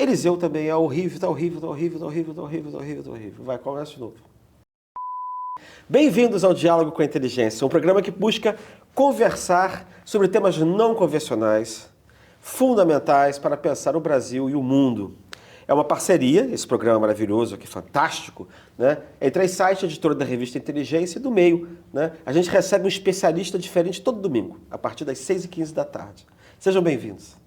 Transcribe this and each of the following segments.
Eliseu também é horrível, tá horrível, tá horrível, tá horrível, tá horrível, tá horrível, tá horrível. Vai, começa de novo. Bem-vindos ao Diálogo com a Inteligência, um programa que busca conversar sobre temas não convencionais, fundamentais para pensar o Brasil e o mundo. É uma parceria, esse programa maravilhoso aqui, fantástico, né? Entre a Insight, editora da revista Inteligência, e do Meio, né? A gente recebe um especialista diferente todo domingo, a partir das 6h15 da tarde. Sejam bem-vindos.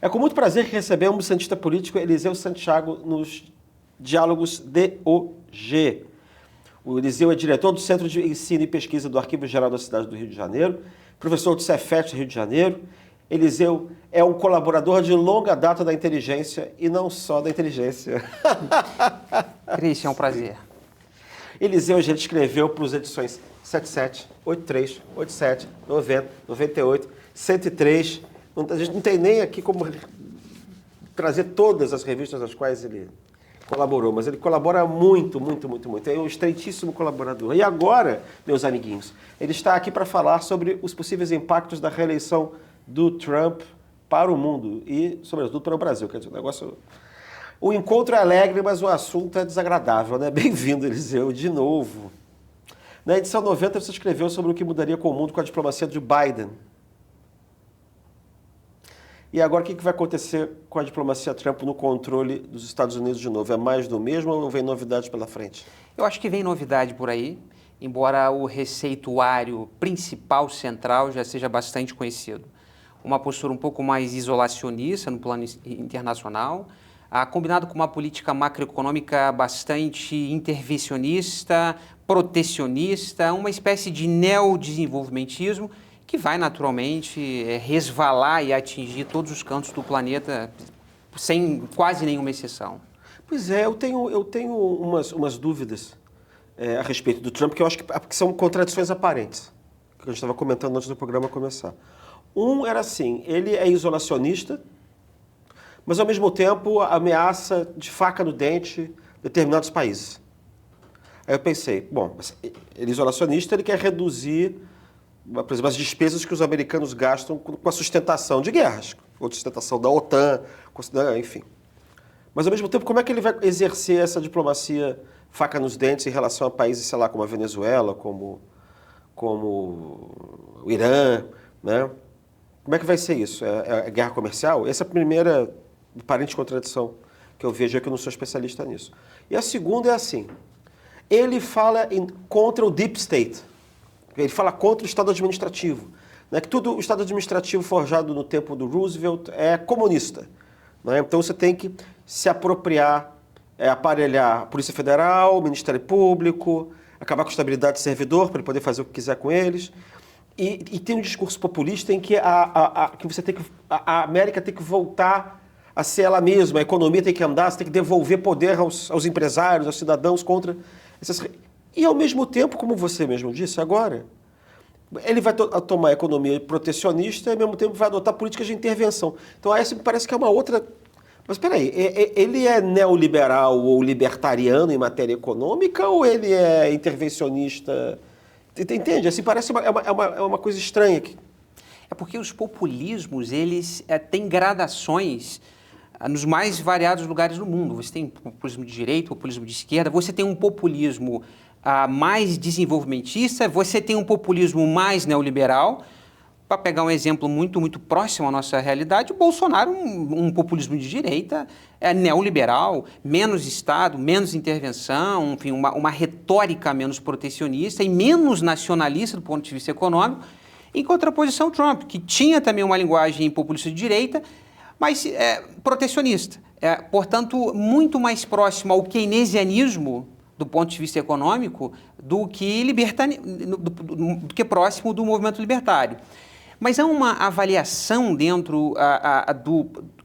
É com muito prazer que recebemos o cientista político Eliseu Santiago nos Diálogos DOG. O Eliseu é diretor do Centro de Ensino e Pesquisa do Arquivo Geral da cidade do Rio de Janeiro, professor do Cefet, Rio de Janeiro. Eliseu é um colaborador de longa data da inteligência e não só da inteligência. Cristian, é um prazer. Eliseu, a gente escreveu para as edições 77, 83, 87, 90, 98, 103. A gente não tem nem aqui como trazer todas as revistas nas quais ele colaborou, mas ele colabora muito, muito, muito, muito. É um estreitíssimo colaborador. E agora, meus amiguinhos, ele está aqui para falar sobre os possíveis impactos da reeleição do Trump para o mundo e, sobretudo, para o Brasil. Quer dizer, o negócio... O encontro é alegre, mas o assunto é desagradável, né? Bem-vindo, Eliseu, de novo. Na edição 90, você escreveu sobre o que mudaria com o mundo com a diplomacia de Biden. E agora, o que vai acontecer com a diplomacia Trump no controle dos Estados Unidos de novo? É mais do mesmo ou vem novidades pela frente? Eu acho que vem novidade por aí, embora o receituário principal, central, já seja bastante conhecido. Uma postura um pouco mais isolacionista no plano internacional, combinado com uma política macroeconômica bastante intervencionista, protecionista, uma espécie de neodesenvolvimentismo que vai naturalmente resvalar e atingir todos os cantos do planeta sem quase nenhuma exceção. Pois é, eu tenho umas dúvidas a respeito do Trump, que eu acho que são contradições aparentes, que a gente estava comentando antes do programa começar. Um era assim, ele é isolacionista, mas ao mesmo tempo ameaça de faca no dente determinados países. Aí eu pensei, bom, ele é isolacionista, ele quer reduzir, por exemplo, as despesas que os americanos gastam com a sustentação de guerras, com a sustentação da OTAN, enfim. Mas, ao mesmo tempo, como é que ele vai exercer essa diplomacia faca nos dentes em relação a países, sei lá, como a Venezuela, como o Irã, né? Como é que vai ser isso? É guerra comercial? Essa é a primeira aparente contradição que eu vejo, é que eu não sou especialista nisso. E a segunda é assim, ele fala contra o Deep State. Ele fala contra o Estado administrativo, né? Que tudo o Estado administrativo forjado no tempo do Roosevelt é comunista, né? Então você tem que se apropriar, aparelhar a Polícia Federal, o Ministério Público, acabar com a estabilidade de servidor para ele poder fazer o que quiser com eles. E tem um discurso populista em que a América tem que voltar a ser ela mesma, a economia tem que andar, você tem que devolver poder aos empresários, aos cidadãos contra essas... E, ao mesmo tempo, como você mesmo disse agora, ele vai tomar a economia protecionista e, ao mesmo tempo, vai adotar políticas de intervenção. Então, essa me parece que é uma outra... Mas, espera aí, ele é neoliberal ou libertariano em matéria econômica ou ele é intervencionista? Entende? Assim, parece uma coisa estranha aqui. É porque os populismos, eles têm gradações nos mais variados lugares do mundo. Você tem populismo de direita, populismo de esquerda, você tem um populismo mais desenvolvimentista, você tem um populismo mais neoliberal. Para pegar um exemplo muito, muito próximo à nossa realidade, o Bolsonaro, um populismo de direita, neoliberal, menos Estado, menos intervenção, enfim, uma retórica menos protecionista e menos nacionalista do ponto de vista econômico, em contraposição ao Trump, que tinha também uma linguagem populista de direita, mas protecionista. Portanto, muito mais próximo ao keynesianismo do ponto de vista econômico do que próximo do movimento libertário. Mas há uma avaliação dentro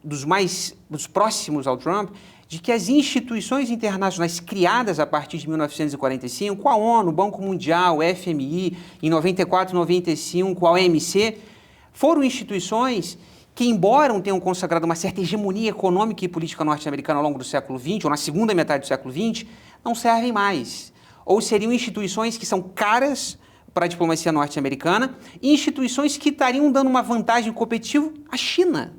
dos próximos ao Trump de que as instituições internacionais criadas a partir de 1945, a ONU, o Banco Mundial, o FMI, em 94 e 95, a OMC, foram instituições que, embora tenham consagrado uma certa hegemonia econômica e política norte-americana ao longo do século XX, ou na segunda metade do século XX, não servem mais. ou seriam instituições que são caras para a diplomacia norte-americana e instituições que estariam dando uma vantagem competitiva à China?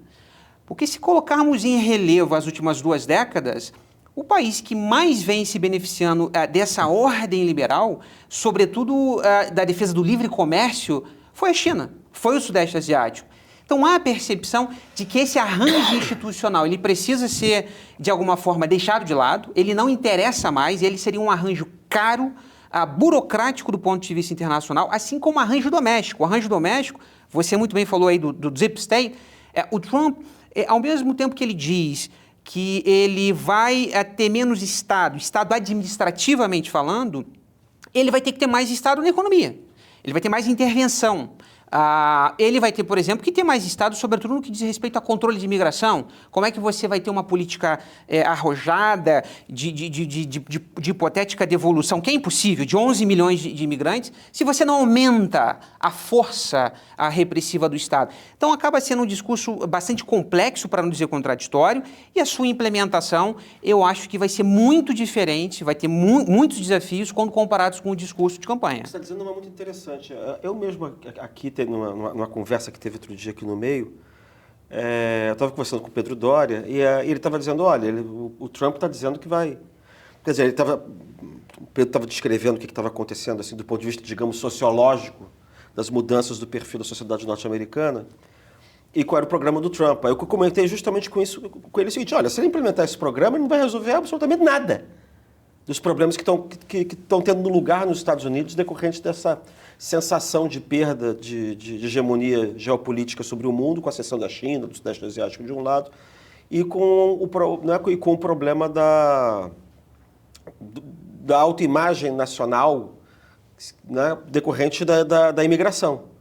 Porque se colocarmos em relevo as últimas 2 décadas, o país que mais vem se beneficiando dessa ordem liberal, sobretudo da defesa do livre comércio, foi a China, foi o Sudeste Asiático. Então há a percepção de que esse arranjo institucional ele precisa ser, de alguma forma, deixado de lado, ele não interessa mais, ele seria um arranjo caro, burocrático do ponto de vista internacional, assim como o arranjo doméstico. O arranjo doméstico, você muito bem falou aí do Deep State, o Trump, ao mesmo tempo que ele diz que ele vai ter menos Estado administrativamente falando, ele vai ter que ter mais Estado na economia, ele vai ter mais intervenção. Ele vai ter, por exemplo, que ter mais Estado, sobretudo no que diz respeito a controle de imigração. Como é que você vai ter uma política arrojada de hipotética devolução, que é impossível, de 11 milhões de imigrantes, se você não aumenta a força repressiva do Estado? Então acaba sendo um discurso bastante complexo, para não dizer contraditório, e a sua implementação, eu acho que vai ser muito diferente, vai ter muitos desafios quando comparados com o discurso de campanha. Você está dizendo uma muito interessante. Eu mesmo aqui numa conversa que teve outro dia aqui no meio, eu estava conversando com o Pedro Doria e ele estava dizendo, olha, o Trump está dizendo que vai... Quer dizer, o Pedro estava descrevendo o que estava acontecendo assim, do ponto de vista, digamos, sociológico, das mudanças do perfil da sociedade norte-americana e qual era o programa do Trump. Aí eu comentei justamente com ele o seguinte, olha, se ele implementar esse programa, ele não vai resolver absolutamente nada dos problemas que estão tendo lugar nos Estados Unidos decorrente dessa sensação de perda de hegemonia geopolítica sobre o mundo, com a seção da China, do Sudeste Asiático de um lado, e com o problema da autoimagem nacional, né, decorrente da imigração.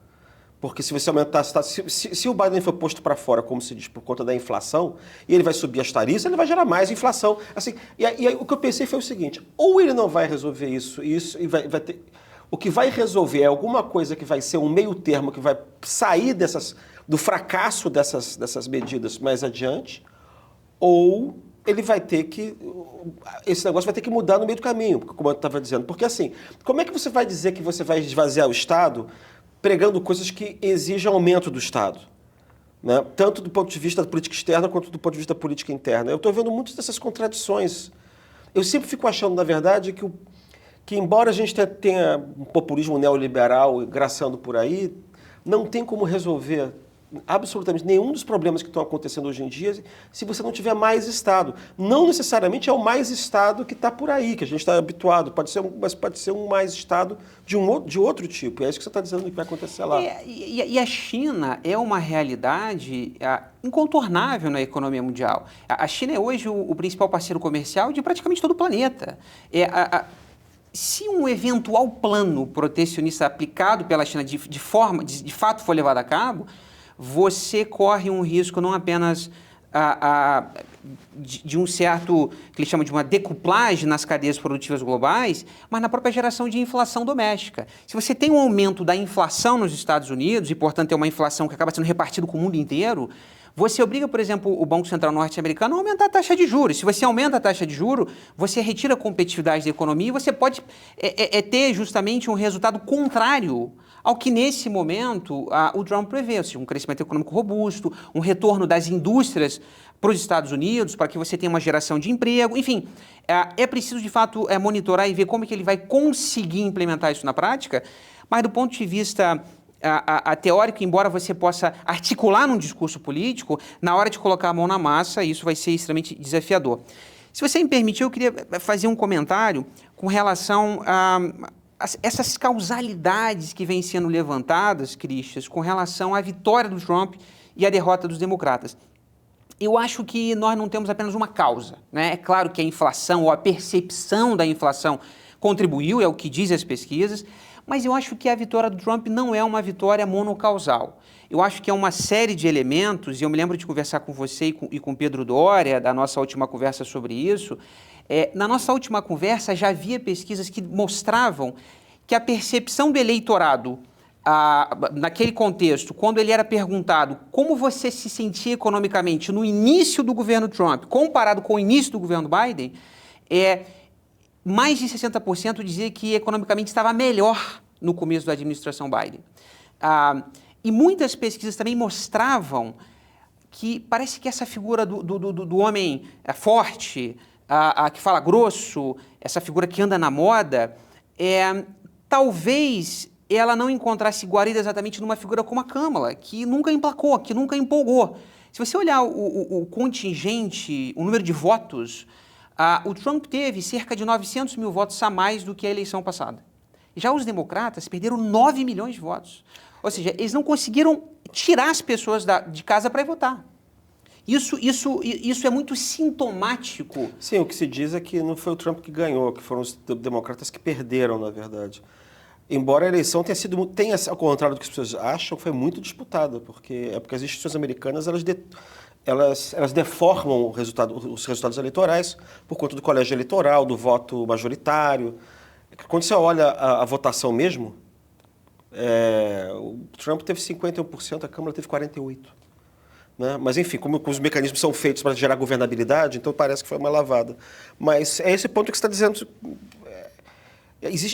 Porque se você aumentar... Se o Biden for posto para fora, como se diz, por conta da inflação, e ele vai subir as tarifas, ele vai gerar mais inflação. Assim, e aí, o que eu pensei foi o seguinte, ou ele não vai resolver isso e vai ter... O que vai resolver é alguma coisa que vai ser um meio termo, que vai sair do fracasso dessas medidas mais adiante, ou ele vai ter que... Esse negócio vai ter que mudar no meio do caminho, como eu estava dizendo. Porque assim, como é que você vai dizer que você vai esvaziar o Estado pregando coisas que exigem aumento do Estado, né? Tanto do ponto de vista da política externa quanto do ponto de vista da política interna? Eu estou vendo muitas dessas contradições. Eu sempre fico achando, na verdade, que embora a gente tenha um populismo neoliberal graçando por aí, não tem como resolver absolutamente nenhum dos problemas que estão acontecendo hoje em dia se você não tiver mais Estado. Não necessariamente é o mais Estado que está por aí, que a gente está habituado, mas pode ser um mais Estado de outro tipo. E é isso que você está dizendo que vai acontecer lá. E a China é uma realidade incontornável na economia mundial. A China é hoje o principal parceiro comercial de praticamente todo o planeta. Se um eventual plano protecionista aplicado pela China de fato for levado a cabo, você corre um risco não apenas de um certo, que ele chama de uma decuplagem nas cadeias produtivas globais, mas na própria geração de inflação doméstica. Se você tem um aumento da inflação nos Estados Unidos, e portanto é uma inflação que acaba sendo repartida com o mundo inteiro, você obriga, por exemplo, o Banco Central norte-americano a aumentar a taxa de juros. Se você aumenta a taxa de juros, você retira a competitividade da economia e você pode ter justamente um resultado contrário ao que, nesse momento, o Trump prevê, ou seja, um crescimento econômico robusto, um retorno das indústrias para os Estados Unidos, para que você tenha uma geração de emprego. Enfim, é preciso, de fato, monitorar e ver como é que ele vai conseguir implementar isso na prática, mas do ponto de vista teórico, embora você possa articular num discurso político, na hora de colocar a mão na massa, isso vai ser extremamente desafiador. Se você me permitir, eu queria fazer um comentário com relação a essas causalidades que vêm sendo levantadas, Christian, com relação à vitória do Trump e à derrota dos democratas. Eu acho que nós não temos apenas uma causa, né? É claro que a inflação ou a percepção da inflação contribuiu, é o que dizem as pesquisas, mas eu acho que a vitória do Trump não é uma vitória monocausal. Eu acho que é uma série de elementos, e eu me lembro de conversar com você e com Pedro Doria, da nossa última conversa sobre isso. Na nossa última conversa já havia pesquisas que mostravam que a percepção do eleitorado, naquele contexto, quando ele era perguntado como você se sentia economicamente no início do governo Trump, comparado com o início do governo Biden, mais de 60% dizia que economicamente estava melhor no começo da administração Biden. E muitas pesquisas também mostravam que parece que essa figura do homem forte, que fala grosso, essa figura que anda na moda, talvez ela não encontrasse guarida exatamente numa figura como a Kamala, que nunca emplacou, que nunca empolgou. Se você olhar o contingente, o número de votos, o Trump teve cerca de 900 mil votos a mais do que a eleição passada. Já os democratas perderam 9 milhões de votos. Ou seja, eles não conseguiram tirar as pessoas de casa para votar. Isso é muito sintomático. Sim, o que se diz é que não foi o Trump que ganhou, que foram os democratas que perderam, na verdade. Embora a eleição tenha, ao contrário do que as pessoas acham, foi muito disputada, porque as instituições americanas elas deformam os resultados eleitorais por conta do colégio eleitoral, do voto majoritário. Quando você olha a votação mesmo, o Trump teve 51%, a Câmara teve 48%. Né? Mas, enfim, como os mecanismos são feitos para gerar governabilidade, então parece que foi uma lavada. Mas é esse ponto que você está dizendo.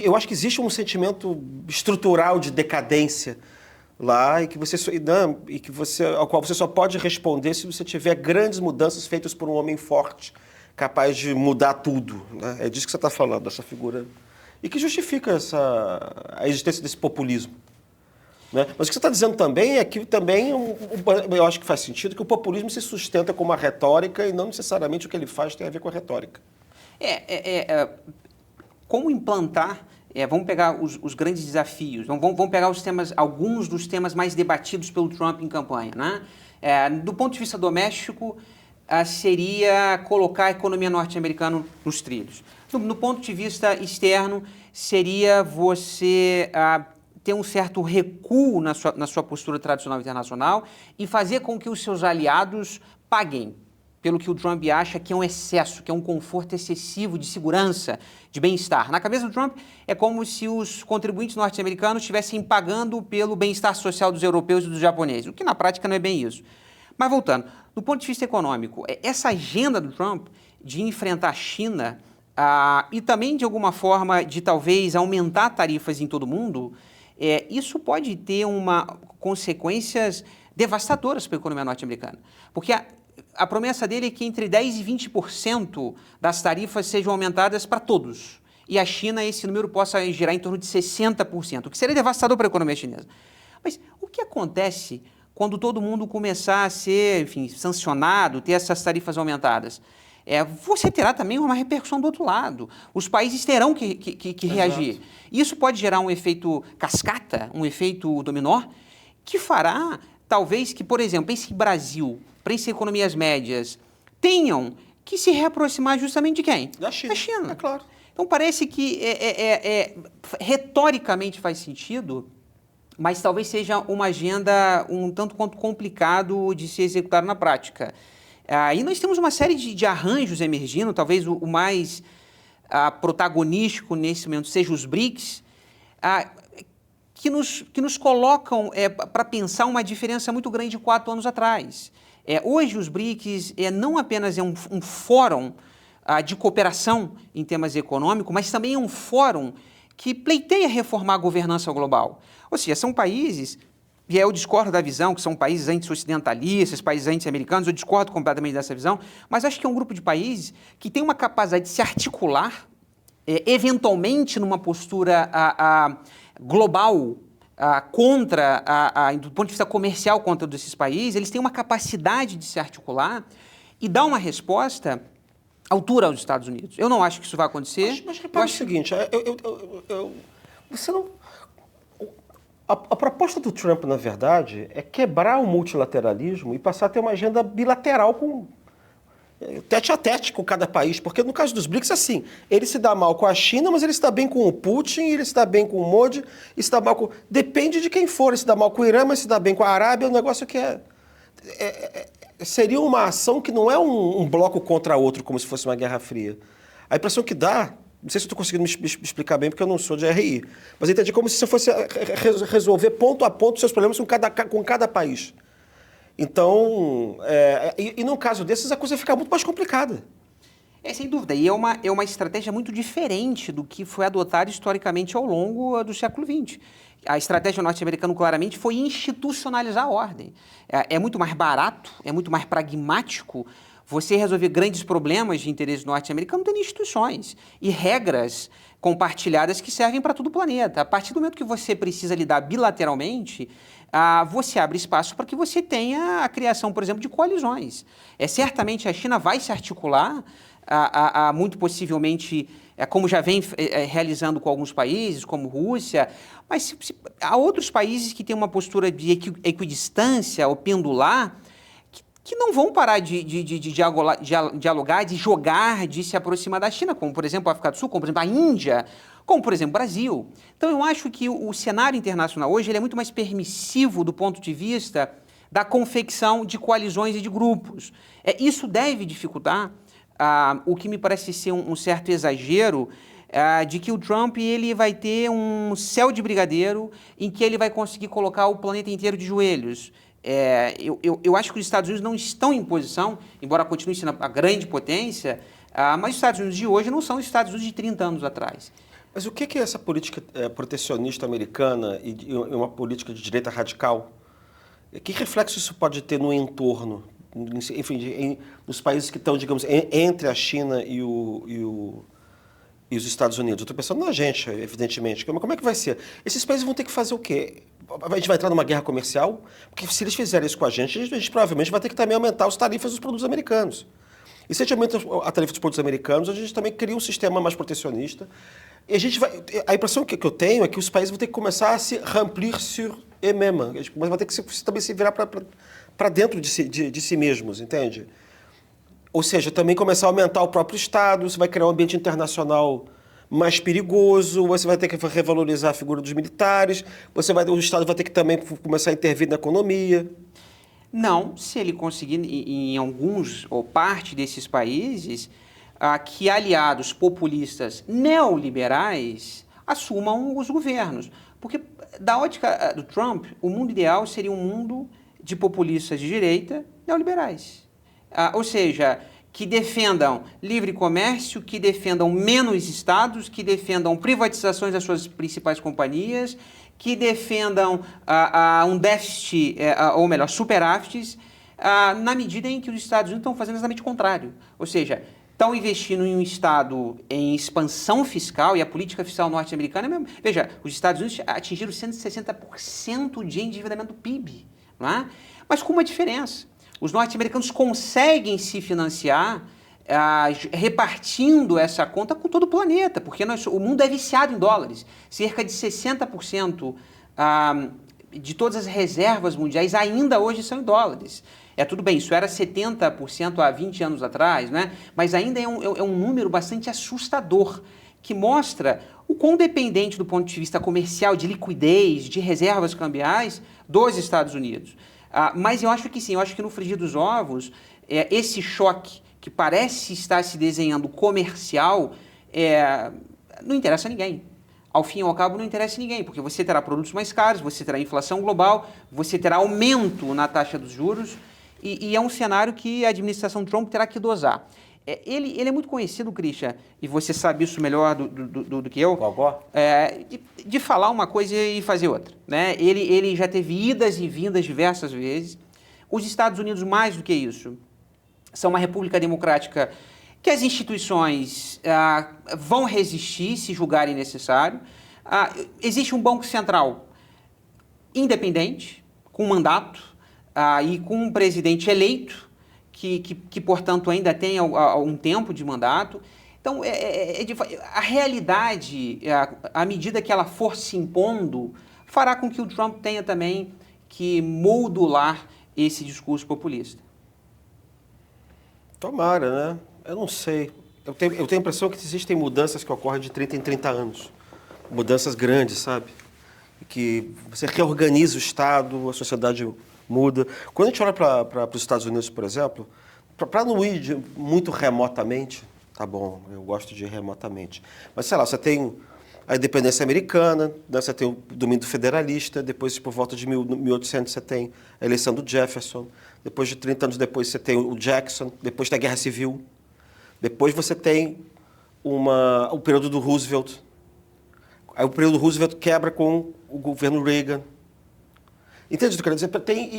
Eu acho que existe um sentimento estrutural de decadência lá ao qual você só pode responder se você tiver grandes mudanças feitas por um homem forte, capaz de mudar tudo. Né? É disso que você está falando, dessa figura. E que justifica a existência desse populismo. Né? Mas o que você está dizendo também é que eu acho que faz sentido que o populismo se sustenta com uma retórica e não necessariamente o que ele faz tem a ver com a retórica. Como implantar, vamos pegar os grandes desafios, vamos pegar alguns dos temas mais debatidos pelo Trump em campanha. Né? Do ponto de vista doméstico, seria colocar a economia norte-americana nos trilhos. No ponto de vista externo, seria você ter um certo recuo na sua postura tradicional internacional e fazer com que os seus aliados paguem pelo que o Trump acha que é um excesso, que é um conforto excessivo de segurança, de bem-estar. Na cabeça do Trump, é como se os contribuintes norte-americanos estivessem pagando pelo bem-estar social dos europeus e dos japoneses, o que na prática não é bem isso. Mas voltando, do ponto de vista econômico, essa agenda do Trump de enfrentar a China e também, de alguma forma, de talvez aumentar tarifas em todo mundo, isso pode ter consequências devastadoras para a economia norte-americana. Porque a promessa dele é que entre 10% e 20% das tarifas sejam aumentadas para todos. E a China, esse número possa girar em torno de 60%, o que seria devastador para a economia chinesa. Mas o que acontece quando todo mundo começar a ser, enfim, sancionado, ter essas tarifas aumentadas? Você terá também uma repercussão do outro lado. Os países terão que reagir. Isso pode gerar um efeito cascata, um efeito dominó, que fará, talvez, que, por exemplo, esse Brasil, para essas economias médias, tenham que se reaproximar justamente de quem? Da China. Da China. É claro. Então, parece que retoricamente faz sentido, mas talvez seja uma agenda um tanto quanto complicado de se executar na prática. E nós temos uma série de arranjos emergindo, talvez o mais protagonístico nesse momento seja os BRICS, que nos colocam para pensar uma diferença muito grande de 4 anos atrás. Hoje os BRICS não apenas é um fórum de cooperação em temas econômicos, mas também é um fórum que pleiteia reformar a governança global. Ou seja, são países, e eu discordo da visão que são países anti-ocidentalistas, países anti-americanos, eu discordo completamente dessa visão, mas acho que é um grupo de países que tem uma capacidade de se articular, eventualmente numa postura global, do ponto de vista comercial contra desses países, eles têm uma capacidade de se articular e dar uma resposta à altura aos Estados Unidos. Eu não acho que isso vai acontecer. Mas repara o seguinte, você não... A proposta do Trump, na verdade, é quebrar o multilateralismo e passar a ter uma agenda bilateral com tete a tete com cada país, porque no caso dos BRICS, assim, ele se dá mal com a China, mas ele se dá bem com o Putin, ele se dá bem com o Modi, e se dá mal com... Depende de quem for, ele se dá mal com o Irã, mas se dá bem com a Arábia, é um negócio que seria uma ação que não é um bloco contra outro, como se fosse uma Guerra Fria. A impressão que dá, não sei se eu estou conseguindo me explicar bem, porque eu não sou de RI, mas eu entendi como se você fosse resolver ponto a ponto os seus problemas com cada país. Então, e no caso desses, a coisa fica muito mais complicada. Sem dúvida, e é uma estratégia muito diferente do que foi adotado historicamente ao longo do século XX. A estratégia norte-americana, claramente, foi institucionalizar a ordem. É muito mais barato, é muito mais pragmático você resolver grandes problemas de interesse norte-americano tendo instituições e regras compartilhadas que servem para todo o planeta. A partir do momento que você precisa lidar bilateralmente, você abre espaço para que você tenha a criação, por exemplo, de coalizões. Certamente a China vai se articular, muito possivelmente, como já vem realizando com alguns países, como Rússia, mas há outros países que têm uma postura de equidistância ou pendular, que não vão parar de dialogar, de jogar, de se aproximar da China, como, por exemplo, a África do Sul, como, por exemplo, a Índia, como, por exemplo, o Brasil. Então, eu acho que o cenário internacional hoje ele é muito mais permissivo do ponto de vista da confecção de coalizões e de grupos. Isso deve dificultar o que me parece ser um certo exagero de que o Trump ele vai ter um céu de brigadeiro em que ele vai conseguir colocar o planeta inteiro de joelhos. Eu acho que os Estados Unidos não estão em posição, embora continue sendo a grande potência, mas os Estados Unidos de hoje não são os Estados Unidos de 30 anos atrás. Mas o que é essa política protecionista americana e uma política de direita radical? Que reflexo isso pode ter no entorno? Enfim, nos países que estão, digamos, entre a China e os Estados Unidos. Eu estou pensando na gente, evidentemente. Como é que vai ser? Esses países vão ter que fazer o quê? A gente vai entrar numa guerra comercial? Porque se eles fizerem isso com a gente provavelmente vai ter que também aumentar as tarifas dos produtos americanos. E se a gente aumenta a tarifa dos produtos americanos, a gente também cria um sistema mais protecionista. E a impressão que eu tenho é que os países vão ter que começar a se remplir sur eux-mêmes. Mas vão ter que também se virar para dentro de si mesmos, entende? Ou seja, também começar a aumentar o próprio Estado, você vai criar um ambiente internacional mais perigoso, você vai ter que revalorizar a figura dos militares, o Estado vai ter que também começar a intervir na economia. Não, se ele conseguir em alguns ou parte desses países que aliados populistas neoliberais assumam os governos. Porque da ótica do Trump, o mundo ideal seria um mundo de populistas de direita neoliberais. Ou seja, que defendam livre comércio, que defendam menos estados, que defendam privatizações das suas principais companhias, que defendam um déficit, ou melhor, superávites, na medida em que os Estados Unidos estão fazendo exatamente o contrário. Ou seja, estão investindo em um Estado em expansão fiscal, e a política fiscal norte-americana é mesmo. Veja, os Estados Unidos atingiram 160% de endividamento do PIB, não é? Mas com uma diferença. Os norte-americanos conseguem se financiar repartindo essa conta com todo o planeta, porque o mundo é viciado em dólares. Cerca de 60% de todas as reservas mundiais ainda hoje são em dólares. Tudo bem, isso era 70% há 20 anos atrás, né? Mas ainda é um número bastante assustador, que mostra o quão dependente do ponto de vista comercial, de liquidez, de reservas cambiais dos Estados Unidos. Mas eu acho que sim, eu acho que no frigir dos ovos, esse choque que parece estar se desenhando comercial, não interessa a ninguém. Ao fim e ao cabo, não interessa a ninguém, porque você terá produtos mais caros, você terá inflação global, você terá aumento na taxa dos juros, e é um cenário que a administração Trump terá que dosar. Ele é muito conhecido, Christian, e você sabe isso melhor do que eu, de falar uma coisa e fazer outra, né? Ele já teve idas e vindas diversas vezes. Os Estados Unidos, mais do que isso, são uma república democrática que as instituições vão resistir se julgarem necessário. Existe um Banco Central independente, com mandato e com um presidente eleito, que, portanto, ainda tem algum tempo de mandato. Então, a realidade, à medida que ela for se impondo, fará com que o Trump tenha também que modular esse discurso populista. Tomara, né? Eu não sei. Eu tenho a impressão que existem mudanças que ocorrem de 30 em 30 anos. Mudanças grandes, sabe? Que você reorganiza o Estado, a sociedade muda. Quando a gente olha para os Estados Unidos, por exemplo, para não ir muito remotamente, tá bom, eu gosto de ir remotamente, mas sei lá, você tem a independência americana, né, você tem o domínio federalista, depois por volta de 1800 você tem a eleição do Jefferson, depois de 30 anos depois você tem o Jackson, depois da Guerra Civil. Depois você tem o período do Roosevelt. Aí o período do Roosevelt quebra com o governo Reagan. Entende o que eu quero dizer?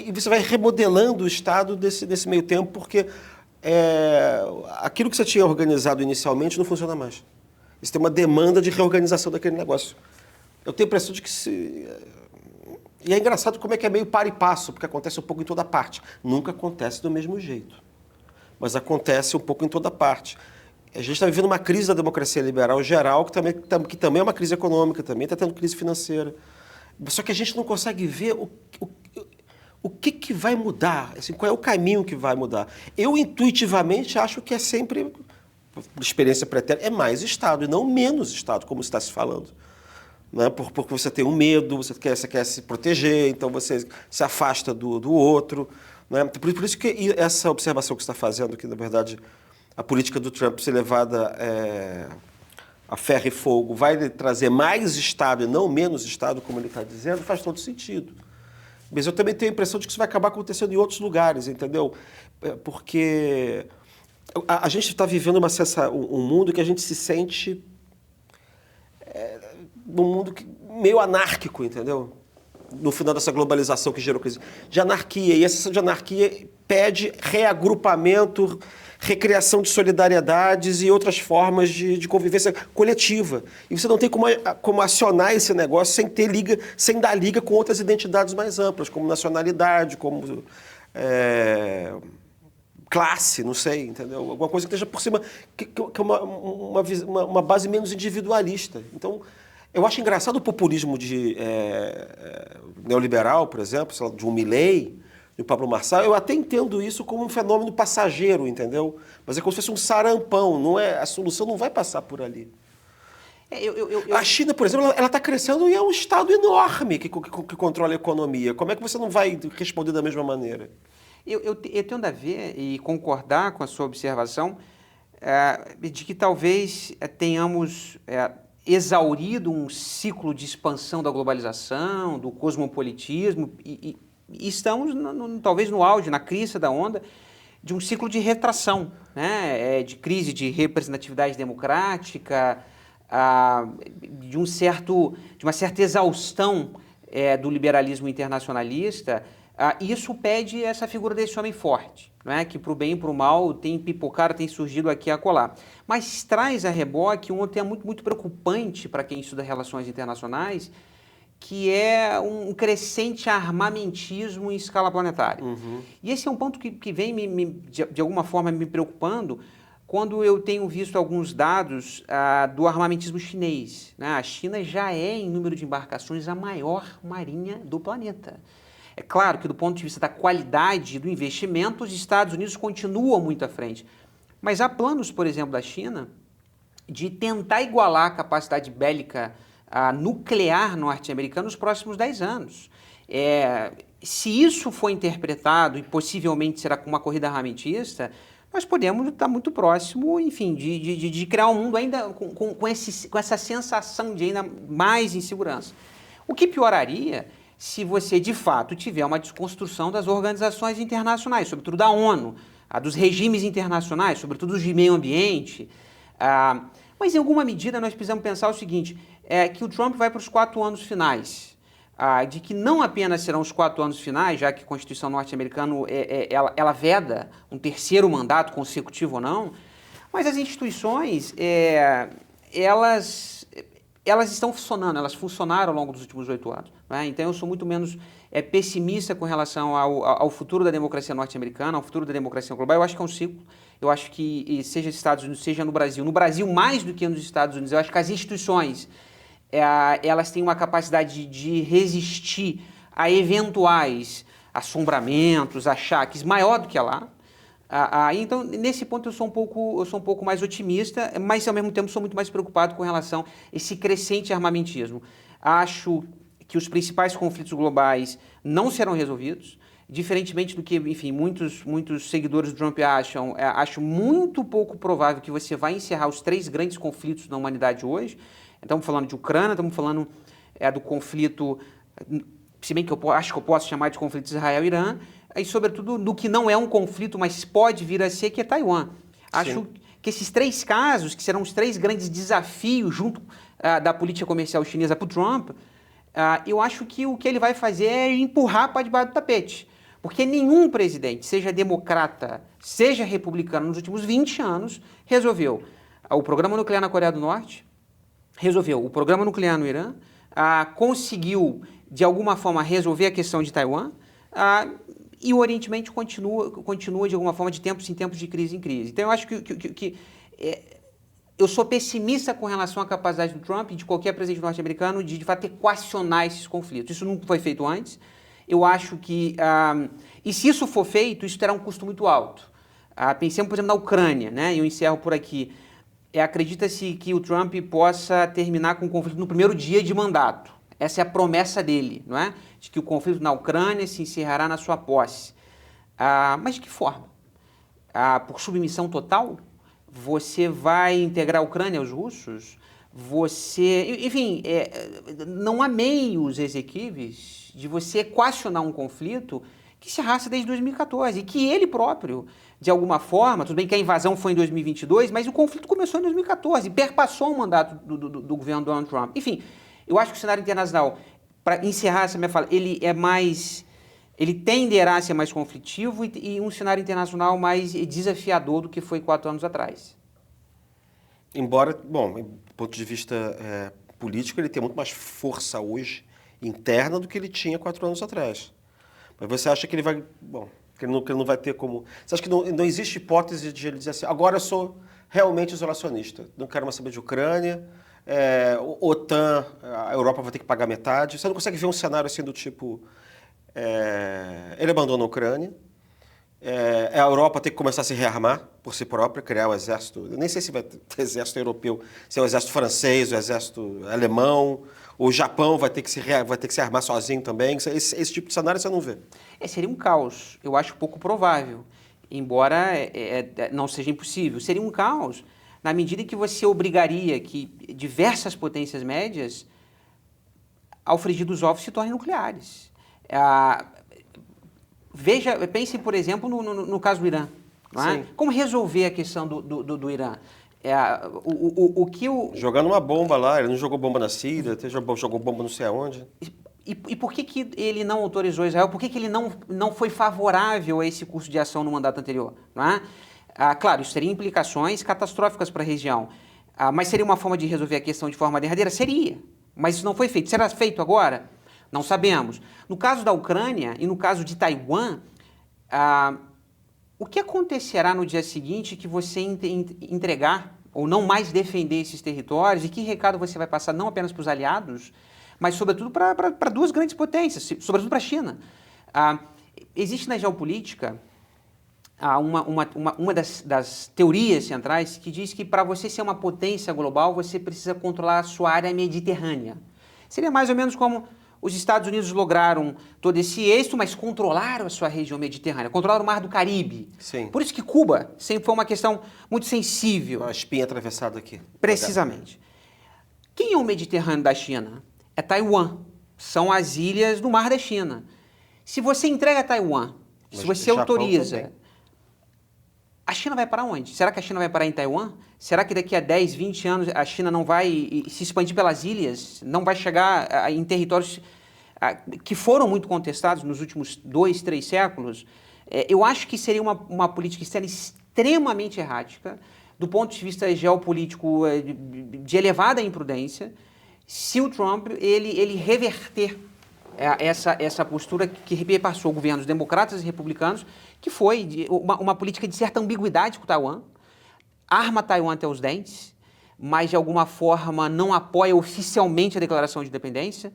E você vai remodelando o Estado nesse meio tempo, porque aquilo que você tinha organizado inicialmente não funciona mais. Você tem uma demanda de reorganização daquele negócio. Eu tenho a impressão de que E é engraçado como é que é meio para e passo, porque acontece um pouco em toda parte. Nunca acontece do mesmo jeito, mas acontece um pouco em toda parte. A gente está vivendo uma crise da democracia liberal geral, que também é uma crise econômica, também está tendo crise financeira. Só que a gente não consegue ver o que vai mudar, assim, qual é o caminho que vai mudar. Eu, intuitivamente, acho que é sempre, por experiência pretérita, é mais Estado e não menos Estado, como está se falando. Né? Porque você tem um medo, você quer se proteger, então você se afasta do outro. Né? Por isso que essa observação que você está fazendo, que, na verdade, a política do Trump ser levada a ferro e fogo vai trazer mais Estado e não menos Estado, como ele está dizendo, faz todo sentido. Mas eu também tenho a impressão de que isso vai acabar acontecendo em outros lugares, entendeu? Porque a gente está vivendo um mundo que a gente se sente num mundo meio anárquico, entendeu? No final dessa globalização que gerou crise. De anarquia. E essa sensação de anarquia pede reagrupamento, recriação de solidariedades e outras formas de convivência coletiva. E você não tem como acionar esse negócio sem dar liga com outras identidades mais amplas, como nacionalidade, como classe, não sei, entendeu? Alguma coisa que esteja por cima, que é uma base menos individualista. Então, eu acho engraçado o populismo neoliberal, por exemplo, sei lá, de um Milei, do Pablo Marçal. Eu até entendo isso como um fenômeno passageiro, entendeu? Mas é como se fosse um sarampão, não é? A solução não vai passar por ali. A China, por exemplo, ela está crescendo e é um Estado enorme que controla a economia. Como é que você não vai responder da mesma maneira? Eu tendo a ver e concordar com a sua observação de que talvez tenhamos exaurido um ciclo de expansão da globalização, do cosmopolitismo, e estamos talvez no auge, na crista da onda, de um ciclo de retração, né? De crise de representatividade democrática, de uma certa exaustão do liberalismo internacionalista. Isso pede essa figura desse homem forte, né? Que para o bem e para o mal tem pipocado, tem surgido aqui e acolá. Mas traz a reboque um tema muito, muito preocupante para quem estuda relações internacionais, que é um crescente armamentismo em escala planetária. Uhum. E esse é um ponto que vem de alguma forma me preocupando quando eu tenho visto alguns dados do armamentismo chinês, né? A China já é, em número de embarcações, a maior marinha do planeta. É claro que, do ponto de vista da qualidade do investimento, os Estados Unidos continuam muito à frente. Mas há planos, por exemplo, da China de tentar igualar a capacidade bélica nuclear norte-americana nos próximos 10 anos. Se isso for interpretado, e possivelmente será com uma corrida armamentista, nós podemos estar muito próximo, enfim, de criar um mundo ainda com essa sensação de ainda mais insegurança. O que pioraria se você, de fato, tiver uma desconstrução das organizações internacionais, sobretudo da ONU, dos regimes internacionais, sobretudo os de meio ambiente. Mas, em alguma medida, nós precisamos pensar o seguinte, que o Trump vai para os 4 anos finais, de que não apenas serão os 4 anos finais, já que a Constituição norte-americana ela veda um terceiro mandato consecutivo ou não, mas as instituições, elas estão funcionando, elas funcionaram ao longo dos últimos 8 anos. Né? Então, eu sou muito menos pessimista com relação ao futuro da democracia norte-americana, ao futuro da democracia global. Eu acho que é um ciclo. Eu acho que, seja nos Estados Unidos, seja no Brasil mais do que nos Estados Unidos, eu acho que as instituições elas têm uma capacidade de resistir a eventuais assombramentos, achaques, maior do que lá. Então, nesse ponto, eu sou um pouco mais otimista, mas, ao mesmo tempo, sou muito mais preocupado com relação a esse crescente armamentismo. Acho que os principais conflitos globais não serão resolvidos, diferentemente do que, enfim, muitos seguidores do Trump acham. Acho muito pouco provável que você vai encerrar os 3 grandes conflitos na humanidade hoje. Estamos falando de Ucrânia, estamos falando do conflito, se bem que eu acho que eu posso chamar de conflito Israel-Irã, e sobretudo do que não é um conflito, mas pode vir a ser, que é Taiwan. Acho que esses 3 casos, que serão os 3 grandes desafios junto da política comercial chinesa para o Trump, eu acho que o que ele vai fazer é empurrar para debaixo do tapete. Porque nenhum presidente, seja democrata, seja republicano, nos últimos 20 anos, resolveu o programa nuclear na Coreia do Norte, resolveu o programa nuclear no Irã, conseguiu, de alguma forma, resolver a questão de Taiwan, e o Oriente Médio continua, de alguma forma, de tempos em tempos, de crise em crise. Então, eu acho que eu sou pessimista com relação à capacidade do Trump e de qualquer presidente norte-americano de fato, equacionar esses conflitos. Isso nunca foi feito antes. Eu acho que, e se isso for feito, isso terá um custo muito alto. Pensemos, por exemplo, na Ucrânia, né? E eu encerro por aqui. Acredita-se que o Trump possa terminar com o conflito no primeiro dia de mandato. Essa é a promessa dele, não é? De que o conflito na Ucrânia se encerrará na sua posse. Mas de que forma? Por submissão total? Você vai integrar a Ucrânia aos russos? Enfim, não há meios exequíveis de você equacionar um conflito que se arrasta desde 2014 e que ele próprio, de alguma forma, tudo bem que a invasão foi em 2022, mas o conflito começou em 2014 e perpassou o mandato do governo Donald Trump. Enfim, eu acho que o cenário internacional, para encerrar essa minha fala, ele tenderá a ser mais conflitivo e um cenário internacional mais desafiador do que foi 4 anos atrás. Embora, bom, do ponto de vista político, ele tem muito mais força hoje interna do que ele tinha 4 anos atrás. Mas você acha que ele vai, que ele não vai ter como... Você acha que não existe hipótese de ele dizer assim, agora eu sou realmente isolacionista, não quero mais saber de Ucrânia, OTAN, a Europa vai ter que pagar metade. Você não consegue ver um cenário assim do tipo... ele abandona a Ucrânia, a Europa tem que começar a se rearmar por si própria, criar um exército, eu nem sei se vai ter exército europeu, se é o exército francês, o exército alemão, o Japão vai ter que se armar sozinho também, esse tipo de cenário você não vê. Seria um caos, eu acho pouco provável, embora não seja impossível. Seria um caos na medida que você obrigaria que diversas potências médias, ao frigir dos ovos, se tornem nucleares. Pense, por exemplo, no caso do Irã. Não é? Como resolver a questão do Irã? Jogando uma bomba lá, ele não jogou bomba na Síria, jogou bomba não sei aonde. E por que ele não autorizou Israel? Por que ele não foi favorável a esse curso de ação no mandato anterior? Não é? Claro, isso teria implicações catastróficas para a região, mas seria uma forma de resolver a questão de forma derradeira? Seria, mas isso não foi feito. Será feito agora? Não sabemos. No caso da Ucrânia e no caso de Taiwan, o que acontecerá no dia seguinte que você entregar ou não mais defender esses territórios e que recado você vai passar não apenas para os aliados, mas sobretudo para 2 grandes potências, sobretudo para a China? Existe na geopolítica uma das teorias centrais que diz que para você ser uma potência global, você precisa controlar a sua área mediterrânea. Seria mais ou menos como os Estados Unidos lograram todo esse êxito, mas controlaram a sua região mediterrânea, controlaram o Mar do Caribe. Sim. Por isso que Cuba sempre foi uma questão muito sensível. Uma espinha atravessada aqui. Precisamente. Quem é o Mediterrâneo da China? É Taiwan. São as ilhas do Mar da China. Se você entrega Taiwan, se você autoriza, a China vai para onde? Será que a China vai parar em Taiwan? Será que daqui a 10, 20 anos a China não vai se expandir pelas ilhas? Não vai chegar em territórios que foram muito contestados nos últimos 2, 3 séculos? Eu acho que seria uma política externa extremamente errática, do ponto de vista geopolítico de elevada imprudência, se o Trump ele reverter essa postura que passou governos democratas e republicanos, que foi uma política de certa ambiguidade com Taiwan, arma Taiwan até os dentes, mas de alguma forma não apoia oficialmente a declaração de independência,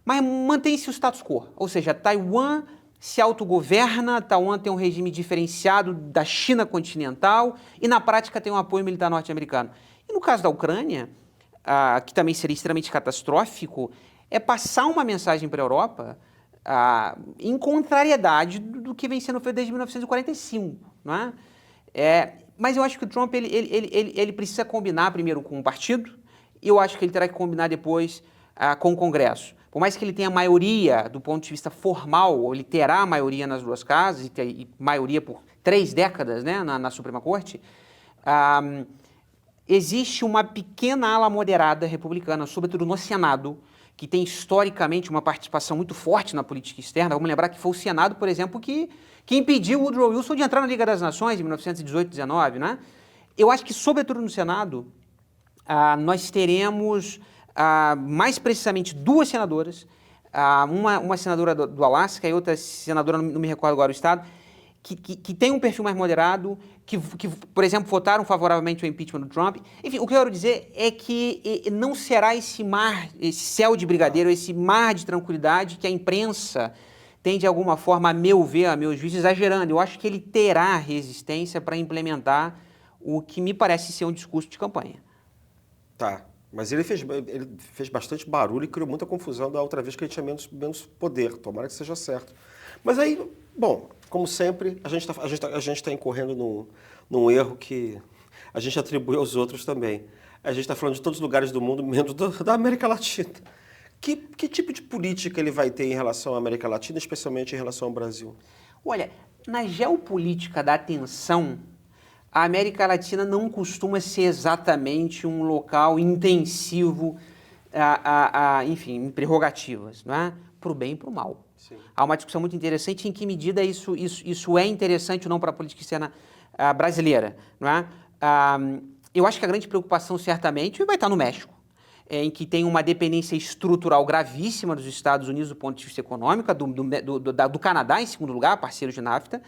mas mantém-se o status quo, ou seja, Taiwan se autogoverna, Taiwan tem um regime diferenciado da China continental e na prática tem um apoio militar norte-americano. E no caso da Ucrânia, que também seria extremamente catastrófico, é passar uma mensagem para a Europa em contrariedade do que vem sendo feito desde 1945, não é? Mas eu acho que o Trump ele precisa combinar primeiro com o partido e eu acho que ele terá que combinar depois com o Congresso. Por mais que ele tenha maioria do ponto de vista formal, ele terá maioria nas 2 casas e maioria por 3 décadas, né, na Suprema Corte, Existe uma pequena ala moderada republicana, sobretudo no Senado, que tem historicamente uma participação muito forte na política externa. Vamos lembrar que foi o Senado, por exemplo, que impediu o Woodrow Wilson de entrar na Liga das Nações em 1918-19, né? Eu acho que, sobretudo no Senado, nós teremos, mais precisamente, duas senadoras, uma senadora do Alasca e outra senadora, não me recordo agora o estado, que tem um perfil mais moderado, que, por exemplo, votaram favoravelmente ao impeachment do Trump. Enfim, o que eu quero dizer é que não será esse mar, esse céu de brigadeiro, esse mar de tranquilidade que a imprensa tem, de alguma forma, a meu ver, a meu juízo, exagerando. Eu acho que ele terá resistência para implementar o que me parece ser um discurso de campanha. Tá, mas ele fez bastante barulho e criou muita confusão da outra vez que ele tinha menos poder. Tomara que seja certo. Mas aí, bom, como sempre, a gente está incorrendo num erro que a gente atribui aos outros também. A gente está falando de todos os lugares do mundo, menos da América Latina. Que tipo de política ele vai ter em relação à América Latina, especialmente em relação ao Brasil? Olha, na geopolítica da atenção, a América Latina não costuma ser exatamente um local intensivo, enfim, em prerrogativas, não é? Para o bem e para o mal. Sim. Há uma discussão muito interessante em que medida isso é interessante ou não para a política externa brasileira, não é? Eu acho que a grande preocupação certamente vai estar no México, em que tem uma dependência estrutural gravíssima dos Estados Unidos do ponto de vista econômico, do Canadá em segundo lugar, parceiro de NAFTA.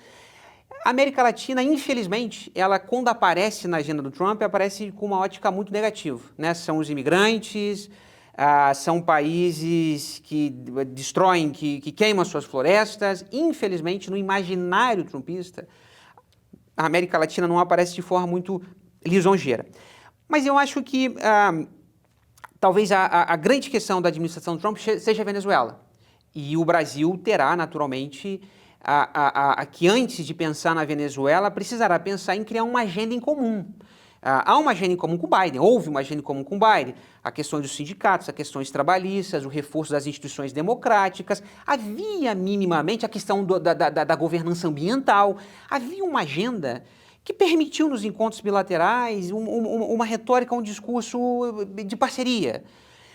A América Latina, infelizmente, ela quando aparece na agenda do Trump, aparece com uma ótica muito negativa, né? São os imigrantes, são países que destroem, que queimam suas florestas. Infelizmente, no imaginário trumpista, a América Latina não aparece de forma muito lisonjeira. Mas eu acho que talvez a grande questão da administração do Trump seja a Venezuela. E o Brasil terá, naturalmente, que antes de pensar na Venezuela, precisará pensar em criar uma agenda em comum. Há uma agenda em comum com o Biden, houve uma agenda em comum com o Biden, a questão dos sindicatos, as questões trabalhistas, o reforço das instituições democráticas, havia minimamente a questão da governança ambiental, havia uma agenda que permitiu nos encontros bilaterais uma retórica, um discurso de parceria.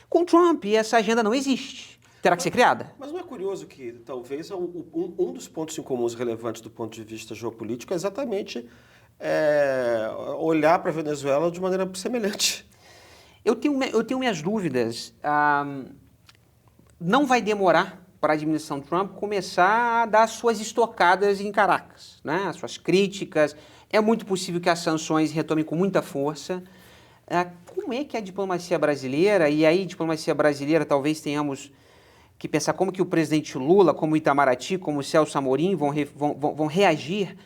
Com Trump, essa agenda não existe. Terá que ser criada. Mas não é curioso que talvez um dos pontos em comuns relevantes do ponto de vista geopolítico é exatamente olhar para a Venezuela de maneira semelhante? Eu tenho minhas dúvidas. Não vai demorar para a administração Trump começar a dar suas estocadas em Caracas, né? As suas críticas. É muito possível que as sanções retomem com muita força. Como é que a diplomacia brasileira, e aí diplomacia brasileira talvez tenhamos que pensar como que o presidente Lula, como o Itamaraty, como o Celso Amorim vão reagir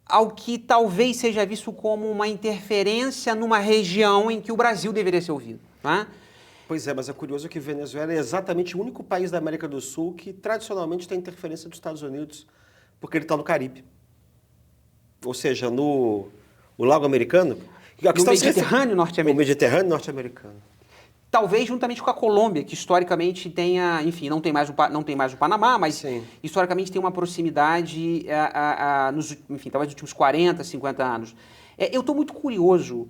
ao que talvez seja visto como uma interferência numa região em que o Brasil deveria ser ouvido, né? Pois é, mas é curioso que Venezuela é exatamente o único país da América do Sul que tradicionalmente tem interferência dos Estados Unidos, porque ele está no Caribe. Ou seja, no Lago Americano. No Mediterrâneo norte-americano. O Mediterrâneo norte-americano. Talvez juntamente com a Colômbia, que historicamente tenha, enfim, não tem mais o Panamá, mas sim, historicamente tem uma proximidade, enfim, talvez nos últimos 40, 50 anos. Eu estou muito curioso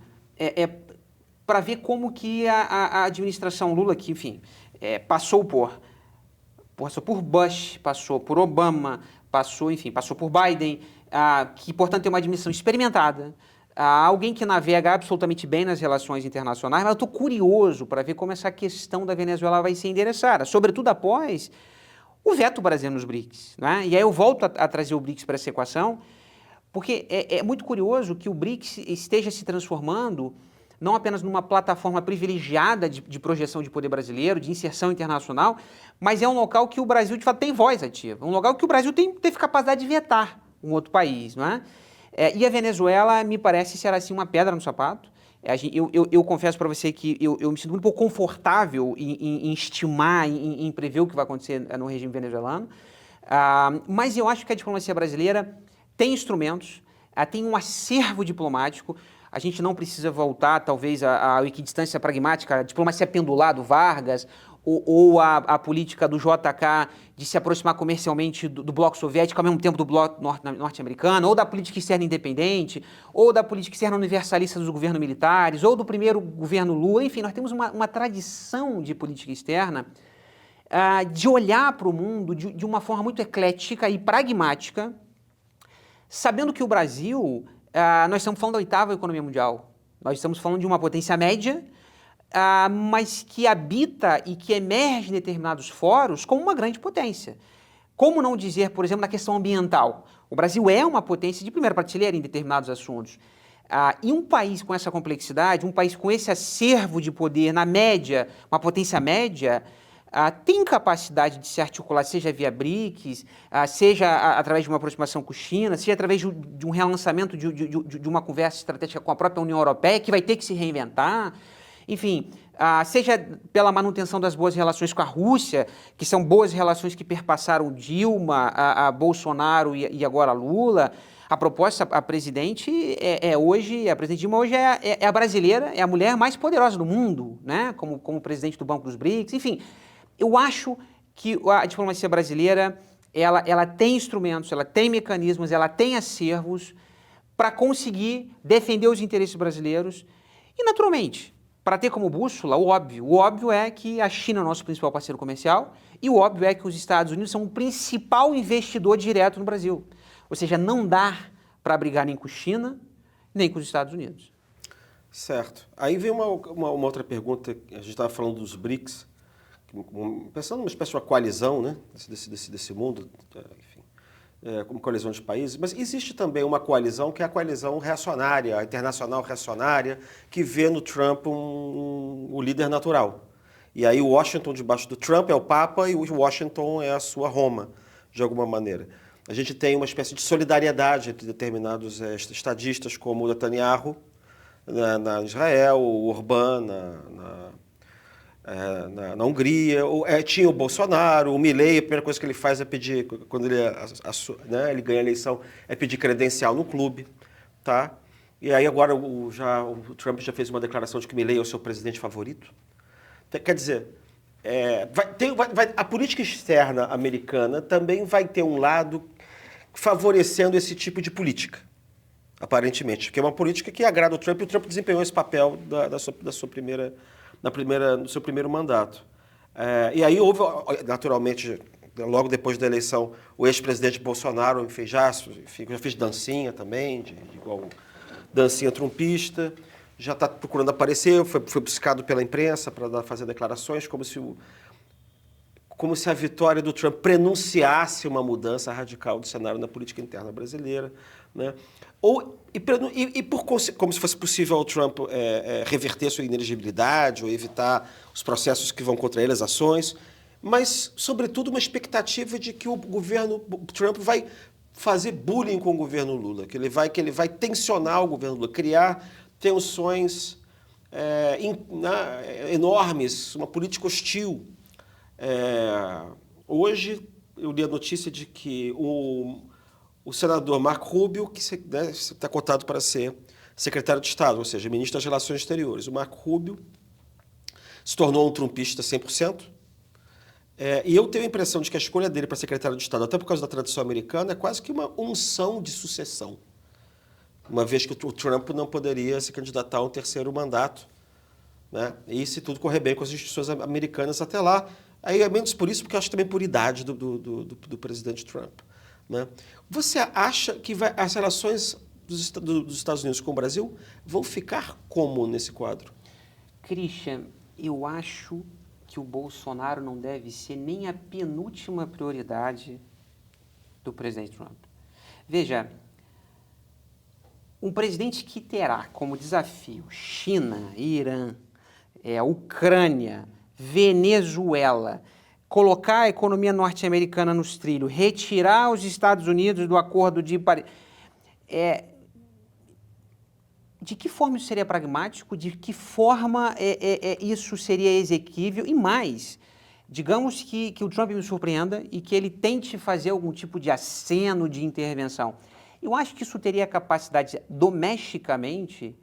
para ver como que a administração Lula, que, enfim, passou por Bush, passou por Obama, passou por Biden, que, portanto, tem uma administração experimentada, alguém que navega absolutamente bem nas relações internacionais, mas eu estou curioso para ver como essa questão da Venezuela vai ser endereçada, sobretudo após o veto brasileiro nos BRICS, né? E aí eu volto a trazer o BRICS para essa equação, porque é muito curioso que o BRICS esteja se transformando não apenas numa plataforma privilegiada de projeção de poder brasileiro, de inserção internacional, mas é um local que o Brasil, de fato, tem voz ativa, um local que o Brasil teve capacidade de vetar um outro país, não é? E a Venezuela, me parece, será assim uma pedra no sapato. Eu confesso para você que eu me sinto muito pouco confortável em estimar, em prever o que vai acontecer no regime venezuelano, mas eu acho que a diplomacia brasileira tem instrumentos, tem um acervo diplomático. A gente não precisa voltar, talvez, à equidistância pragmática, a diplomacia pendular do Vargas, ou a política do JK de se aproximar comercialmente do bloco soviético ao mesmo tempo do bloco norte-americano, ou da política externa independente, ou da política externa universalista dos governos militares, ou do primeiro governo Lula. Enfim, nós temos uma tradição de política externa de olhar para o mundo de uma forma muito eclética e pragmática, sabendo que o Brasil, nós estamos falando da 8ª economia mundial, nós estamos falando de uma potência média, mas que habita e que emerge em determinados fóruns como uma grande potência. Como não dizer, por exemplo, na questão ambiental? O Brasil é uma potência de primeira prateleira em determinados assuntos. E um país com essa complexidade, um país com esse acervo de poder, na média, uma potência média, tem capacidade de se articular, seja via BRICS, seja através de uma aproximação com a China, seja através de um relançamento de uma conversa estratégica com a própria União Europeia, que vai ter que se reinventar. Enfim, seja pela manutenção das boas relações com a Rússia, que são boas relações que perpassaram Dilma, a Bolsonaro e agora Lula. A proposta, a presidente hoje, a presidente Dilma hoje é a brasileira, é a mulher mais poderosa do mundo, né? Como presidente do Banco dos BRICS. Enfim, eu acho que a diplomacia brasileira, ela tem instrumentos, ela tem mecanismos, ela tem acervos para conseguir defender os interesses brasileiros e, naturalmente, para ter como bússola o óbvio. O óbvio é que a China é o nosso principal parceiro comercial e o óbvio é que os Estados Unidos são o principal investidor direto no Brasil. Ou seja, não dá para brigar nem com a China, nem com os Estados Unidos. Certo. Aí vem uma outra pergunta, a gente estava falando dos BRICS, pensando numa espécie de uma coalizão, né, desse mundo, enfim, como coalizão de países, mas existe também uma coalizão que é a coalizão reacionária, a internacional reacionária, que vê no Trump o líder natural. E aí o Washington debaixo do Trump é o Papa e o Washington é a sua Roma, de alguma maneira. A gente tem uma espécie de solidariedade entre determinados estadistas, como o Netanyahu na Israel, o Orbán na Hungria, tinha o Bolsonaro, o Milei, a primeira coisa que ele faz é pedir, quando ele ganha a eleição, é pedir credencial no clube, tá? E aí agora o Trump já fez uma declaração de que Milei é o seu presidente favorito. Quer dizer, a política externa americana também vai ter um lado favorecendo esse tipo de política, aparentemente, porque é uma política que agrada o Trump, e o Trump desempenhou esse papel no seu primeiro mandato. E aí houve, naturalmente, logo depois da eleição, o ex-presidente Bolsonaro já fez dancinha também, igual dancinha trumpista, já está procurando aparecer, foi buscado pela imprensa para fazer declarações, como se a vitória do Trump prenunciasse uma mudança radical do cenário na política interna brasileira, né? Como se fosse possível ao Trump reverter sua inelegibilidade ou evitar os processos que vão contra ele, as ações, mas, sobretudo, uma expectativa de que o governo Trump vai fazer bullying com o governo Lula, que ele vai tensionar o governo Lula, criar tensões enormes, uma política hostil. Hoje eu li a notícia de que o senador Marco Rubio, que está cotado para ser secretário de Estado, ou seja, ministro das Relações Exteriores. O Marco Rubio se tornou um trumpista 100%, e eu tenho a impressão de que a escolha dele para secretário de Estado, até por causa da tradição americana, é quase que uma unção de sucessão, uma vez que o Trump não poderia se candidatar a um terceiro mandato, né? E se tudo correr bem com as instituições americanas até lá, aí é menos por isso, porque eu acho também por idade do presidente Trump, né? Você acha que as relações dos Estados Unidos com o Brasil vão ficar como nesse quadro? Christian, eu acho que o Bolsonaro não deve ser nem a penúltima prioridade do presidente Trump. Veja, um presidente que terá como desafio China, Irã, Ucrânia, Venezuela, colocar a economia norte-americana nos trilhos, retirar os Estados Unidos do Acordo de Paris. De que forma isso seria pragmático? De que forma isso seria exequível? E mais, digamos que o Trump me surpreenda e que ele tente fazer algum tipo de aceno de intervenção. Eu acho que isso teria a capacidade, domesticamente,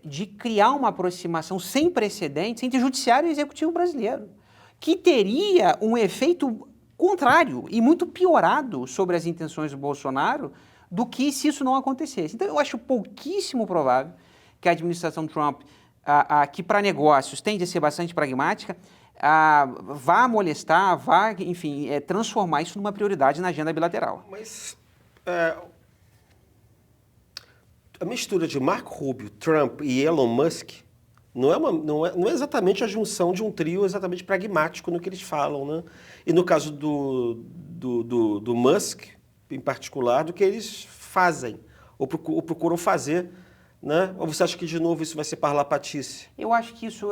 de criar uma aproximação sem precedentes entre o judiciário e o executivo brasileiro. que teria um efeito contrário e muito piorado sobre as intenções do Bolsonaro do que se isso não acontecesse. Então, eu acho pouquíssimo provável que a administração Trump, que para negócios tende a ser bastante pragmática, vá molestar, enfim, transformar isso numa prioridade na agenda bilateral. Mas a mistura de Marco Rubio, Trump e Elon Musk não é exatamente a junção de um trio exatamente pragmático no que eles falam, né? E no caso do Musk, em particular, do que eles fazem, ou procuram fazer, né? Ou você acha que, de novo, isso vai ser parlapatice? Eu acho que isso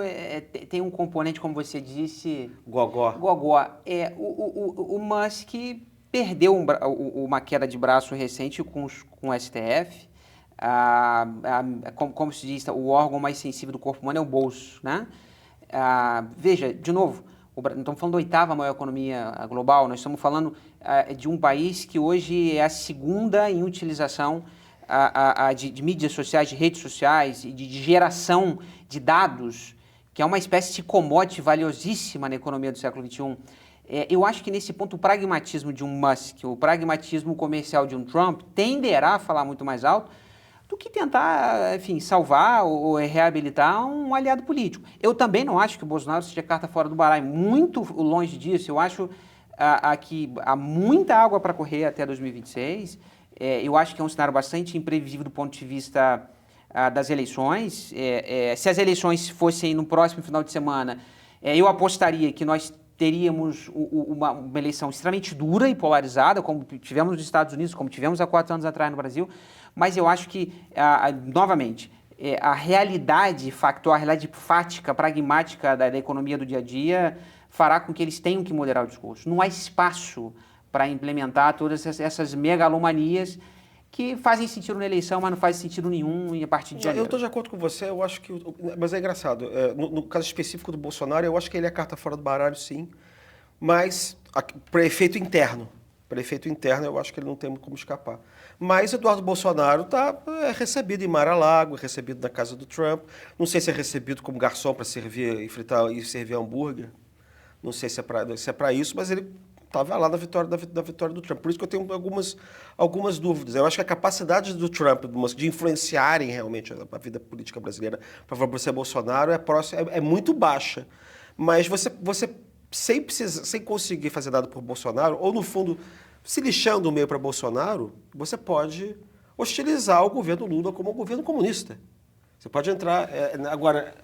tem um componente, como você disse... Gogó. Gogó. O Musk perdeu uma queda de braço recente com o STF. Como se diz, o órgão mais sensível do corpo humano é o bolso, né? Veja, de novo, não estamos falando da 8ª maior economia global, nós estamos falando de um país que hoje é a segunda em utilização de mídias sociais, de redes sociais e de geração de dados, que é uma espécie de commodity valiosíssima na economia do século XXI. Eu acho que nesse ponto o pragmatismo de um Musk, o pragmatismo comercial de um Trump tenderá a falar muito mais alto do que tentar, enfim, salvar ou reabilitar um aliado político. Eu também não acho que o Bolsonaro seja carta fora do baralho, muito longe disso. Eu acho que há muita água para correr até 2026. Eu acho que é um cenário bastante imprevisível do ponto de vista das eleições. Se as eleições fossem no próximo final de semana, eu apostaria que nós teríamos uma eleição extremamente dura e polarizada, como tivemos nos Estados Unidos, como tivemos há 4 anos atrás no Brasil. Mas eu acho que, novamente, a realidade factual, a realidade fática, pragmática da economia do dia a dia fará com que eles tenham que moderar o discurso. Não há espaço para implementar todas essas megalomanias que fazem sentido na eleição, mas não fazem sentido nenhum a partir de janeiro. Eu estou de acordo com você, eu acho que... Mas é engraçado, no caso específico do Bolsonaro, eu acho que ele é carta fora do baralho, sim, mas para efeito interno. Para efeito interno, eu acho que ele não tem como escapar. Mas Eduardo Bolsonaro está recebido em Mar-a-Lago, recebido na casa do Trump. Não sei se é recebido como garçom para servir e fritar e servir hambúrguer. Não sei se é para isso, mas ele estava lá na vitória da vitória do Trump. Por isso que eu tenho algumas dúvidas. Eu acho que a capacidade do Trump de influenciarem realmente a vida política brasileira para favorecer Bolsonaro é muito baixa. Mas você sem conseguir fazer nada por Bolsonaro, ou no fundo se lixando o meio para Bolsonaro, você pode hostilizar o governo Lula como um governo comunista. Você pode entrar... agora,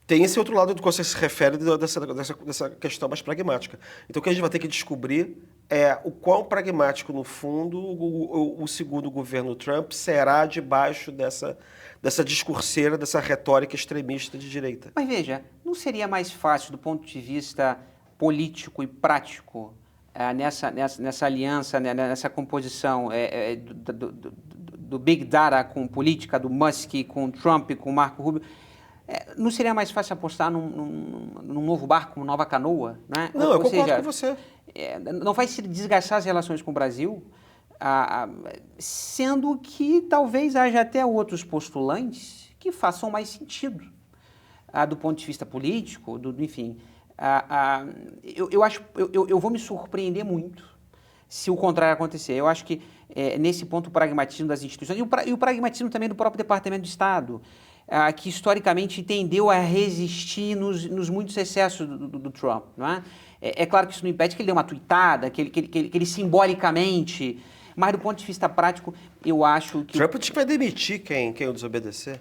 tem esse outro lado do que você se refere dessa questão mais pragmática. Então, o que a gente vai ter que descobrir é o quão pragmático, no fundo, o segundo governo Trump será debaixo dessa discurseira, dessa retórica extremista de direita. Mas veja, não seria mais fácil do ponto de vista político e prático nessa aliança, nessa composição do Big Data com política, do Musk com Trump, com Marco Rubio, não seria mais fácil apostar num novo barco, uma nova canoa? Né? Não, eu concordo com você. Não vai se desgastar as relações com o Brasil, sendo que talvez haja até outros postulantes que façam mais sentido do ponto de vista político, enfim... eu vou me surpreender muito se o contrário acontecer. Eu acho que nesse ponto o pragmatismo das instituições e o pragmatismo também do próprio Departamento de Estado, que historicamente tendeu a resistir nos muitos excessos do Trump, não é? É claro que isso não impede que ele dê uma tuitada, que ele simbolicamente, mas do ponto de vista prático, eu acho que... Trump vai demitir quem o desobedecer.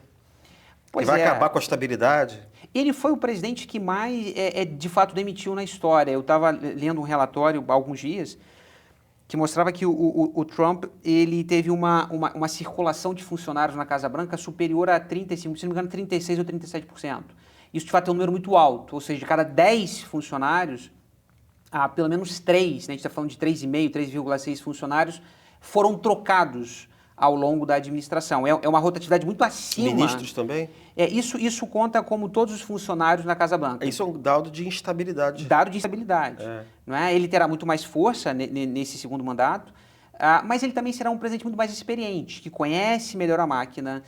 Pois vai acabar com a estabilidade. Ele foi o presidente que mais, de fato, demitiu na história. Eu estava lendo um relatório há alguns dias que mostrava que o Trump ele teve uma circulação de funcionários na Casa Branca superior a 35%, se não me engano, 36% ou 37%. Isso, de fato, é um número muito alto. Ou seja, de cada 10 funcionários, pelo menos 3, né, a gente está falando de 3,5%, 3,6% funcionários, foram trocados ao longo da administração. É uma rotatividade muito acima. Ministros também? Isso conta como todos os funcionários na Casa Branca. Isso é um dado de instabilidade. Dado de instabilidade. Não é? Ele terá muito mais força nesse segundo mandato, mas ele também será um presidente muito mais experiente, que conhece melhor a máquina,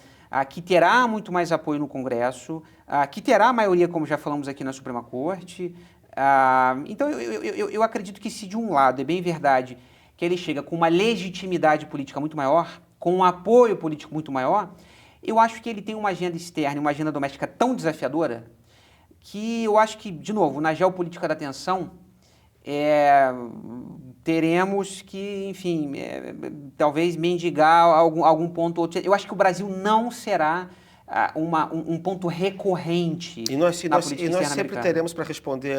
que terá muito mais apoio no Congresso, que terá maioria, como já falamos aqui, na Suprema Corte. Então, eu acredito que se de um lado é bem verdade que ele chega com uma legitimidade política muito maior, com um apoio político muito maior, eu acho que ele tem uma agenda externa, uma agenda doméstica tão desafiadora, que eu acho que, de novo, na geopolítica da tensão, teremos que, enfim, talvez mendigar algum ponto ou outro. Eu acho que o Brasil não será um ponto recorrente na política externa nós sempre americana. teremos para responder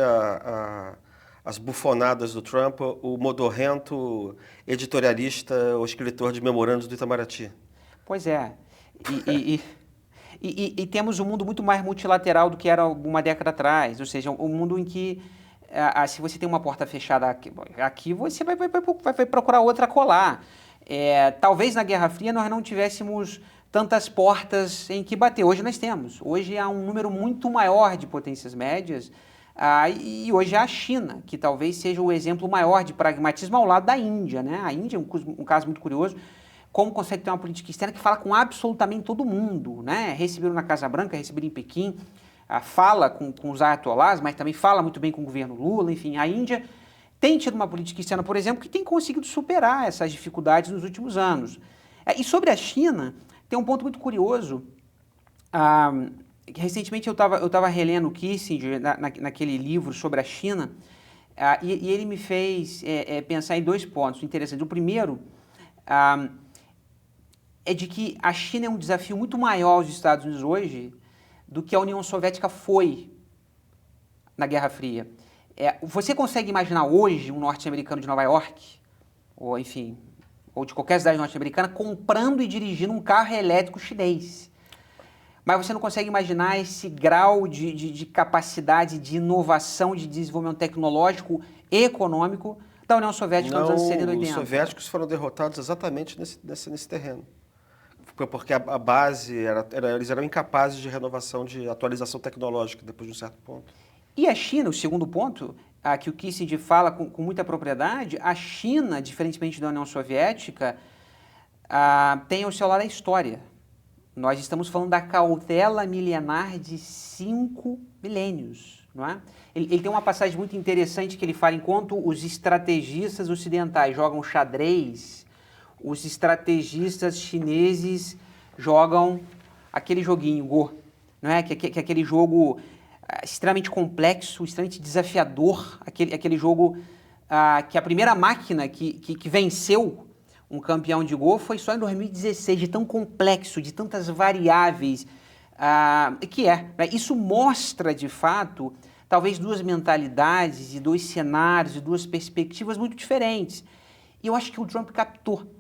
as bufonadas do Trump o modorrento editorialista ou escritor de memorandos do Itamaraty. Pois é. E temos um mundo muito mais multilateral do que era uma década atrás, ou seja, um mundo em que se você tem uma porta fechada aqui você vai procurar outra colar. Talvez na Guerra Fria nós não tivéssemos tantas portas em que bater. Hoje nós temos. Hoje há um número muito maior de potências médias e hoje há a China, que talvez seja o exemplo maior de pragmatismo ao lado da Índia, né? A Índia é um caso muito curioso. Como consegue ter uma política externa que fala com absolutamente todo mundo, né? Receberam na Casa Branca, receberam em Pequim, fala com os ayatollahs, mas também fala muito bem com o governo Lula. Enfim, a Índia tem tido uma política externa, por exemplo, que tem conseguido superar essas dificuldades nos últimos anos. E sobre a China, tem um ponto muito curioso. Recentemente eu estava relendo Kissinger naquele livro sobre a China, e ele me fez pensar em dois pontos interessantes. O primeiro é de que a China é um desafio muito maior aos Estados Unidos hoje do que a União Soviética foi na Guerra Fria. Você consegue imaginar hoje um norte-americano de Nova York, ou enfim, ou de qualquer cidade norte-americana, comprando e dirigindo um carro elétrico chinês? Mas você não consegue imaginar esse grau de capacidade de inovação, de desenvolvimento tecnológico e econômico da União Soviética nos anos 70 e 80. Os soviéticos foram derrotados exatamente nesse terreno. Porque a base, eles eram incapazes de renovação, de atualização tecnológica depois de um certo ponto. E a China, o segundo ponto, que o Kissinger fala com muita propriedade, a China, diferentemente da União Soviética, tem ao seu lado a história. Nós estamos falando da cautela milenar de 5 milênios, não é? Ele tem uma passagem muito interessante que ele fala, enquanto os estrategistas ocidentais jogam xadrez, os estrategistas chineses jogam aquele joguinho, Go, não é? Que é aquele jogo extremamente complexo, extremamente desafiador, aquele jogo que a primeira máquina que venceu um campeão de Go foi só em 2016, de tão complexo, de tantas variáveis que é. Isso mostra, de fato, talvez duas mentalidades e dois cenários e duas perspectivas muito diferentes. E eu acho que o Trump captou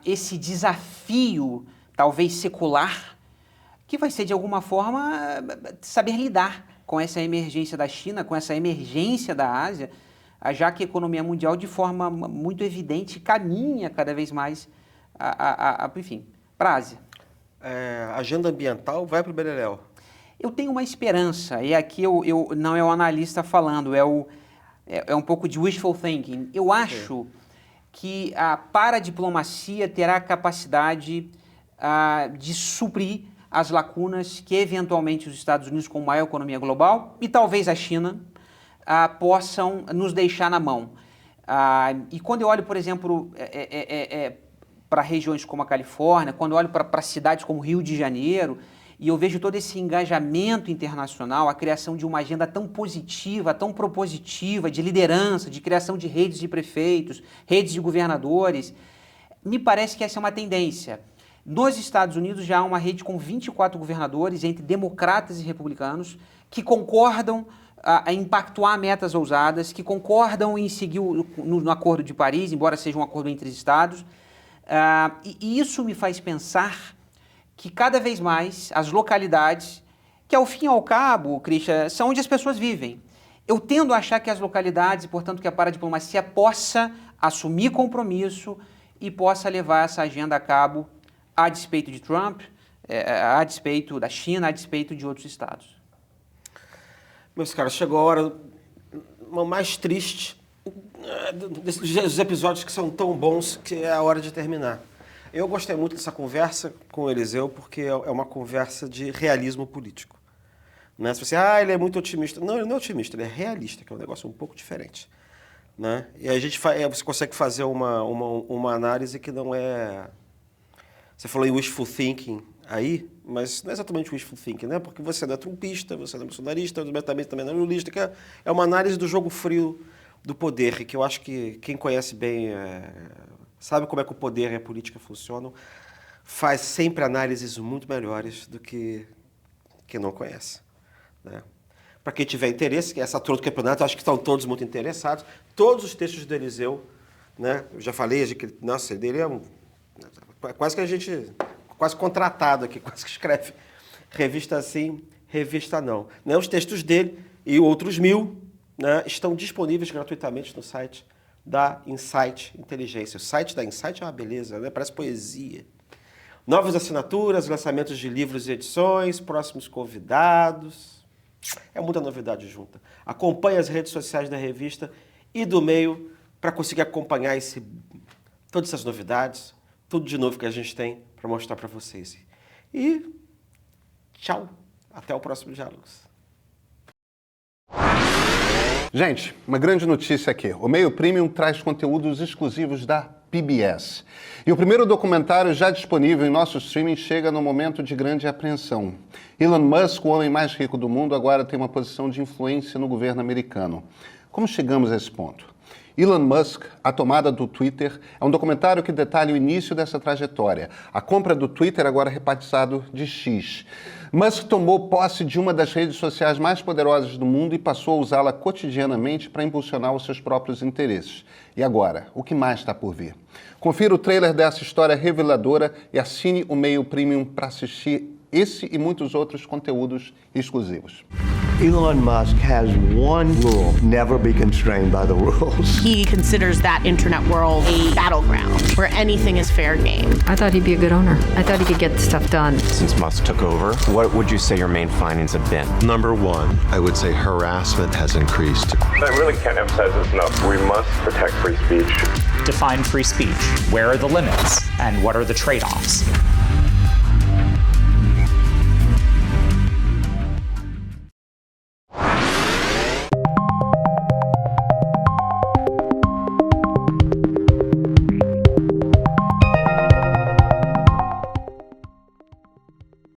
esse desafio, talvez secular, que vai ser, de alguma forma, saber lidar com essa emergência da China, com essa emergência da Ásia, já que a economia mundial, de forma muito evidente, caminha cada vez mais, enfim, para a Ásia. Agenda ambiental vai para o beleléu? Eu tenho uma esperança, e aqui não é o analista falando, é um pouco de wishful thinking. Eu acho que a paradiplomacia terá a capacidade de suprir as lacunas que, eventualmente, os Estados Unidos, com maior economia global, e talvez a China, possam nos deixar na mão. E quando eu olho, por exemplo, para regiões como a Califórnia, quando eu olho para cidades como Rio de Janeiro, e eu vejo todo esse engajamento internacional, a criação de uma agenda tão positiva, tão propositiva, de liderança, de criação de redes de prefeitos, redes de governadores, me parece que essa é uma tendência. Nos Estados Unidos já há uma rede com 24 governadores, entre democratas e republicanos, que concordam em pactuar metas ousadas, que concordam em seguir no Acordo de Paris, embora seja um acordo entre os estados. E isso me faz pensar que cada vez mais as localidades, que ao fim e ao cabo, Christian, são onde as pessoas vivem. Eu tendo a achar que as localidades, e portanto que a paradiplomacia possa assumir compromisso e possa levar essa agenda a cabo a despeito de Trump, a despeito da China, a despeito de outros estados. Meus caros, chegou a hora mais triste dos episódios que são tão bons que é a hora de terminar. Eu gostei muito dessa conversa com o Eliseu, porque é uma conversa de realismo político. Né? Se você, ele é muito otimista. Não, ele não é otimista, ele é realista, que é um negócio um pouco diferente. Né? E aí você consegue fazer uma análise que não é... Você falou em wishful thinking aí, mas não é exatamente wishful thinking, né? Porque você não é trumpista, você não é bolsonarista, também não é lulista, que é uma análise do jogo frio do poder, e que eu acho que quem conhece bem, sabe como é que o poder e a política funcionam, faz sempre análises muito melhores do que quem não conhece. Né? Para quem tiver interesse, que essa altura do campeonato, acho que estão todos muito interessados. Todos os textos do Eliseu, né? Eu já falei, nossa, dele é quase que a gente, quase contratado aqui, quase que escreve revista sim, revista não. Né? Os textos dele e outros 1000, né, estão disponíveis gratuitamente no site da Insight Inteligência. O site da Insight é uma beleza, né? Parece poesia. Novas assinaturas, lançamentos de livros e edições, próximos convidados... É muita novidade junta. Acompanhe as redes sociais da revista e do meio para conseguir acompanhar todas essas novidades, tudo de novo que a gente tem para mostrar para vocês. E tchau, até o próximo Diálogos. Gente, uma grande notícia aqui. O Meio Premium traz conteúdos exclusivos da PBS. E o primeiro documentário já disponível em nosso streaming chega no momento de grande apreensão. Elon Musk, o homem mais rico do mundo, agora tem uma posição de influência no governo americano. Como chegamos a esse ponto? Elon Musk, a tomada do Twitter, é um documentário que detalha o início dessa trajetória. A compra do Twitter, agora rebatizado de X. Musk tomou posse de uma das redes sociais mais poderosas do mundo e passou a usá-la cotidianamente para impulsionar os seus próprios interesses. E agora, o que mais está por vir? Confira o trailer dessa história reveladora e assine o Meio Premium para assistir esse e muitos outros conteúdos exclusivos. Elon Musk has one rule: never be constrained by the rules. He considers that internet world a battleground where anything is fair game. I thought he'd be a good owner. I thought he could get stuff done. Since Musk took over, what would you say your main findings have been? Number one, I would say harassment has increased. I really can't emphasize this enough. We must protect free speech. Define free speech. Where are the limits? And what are the trade-offs?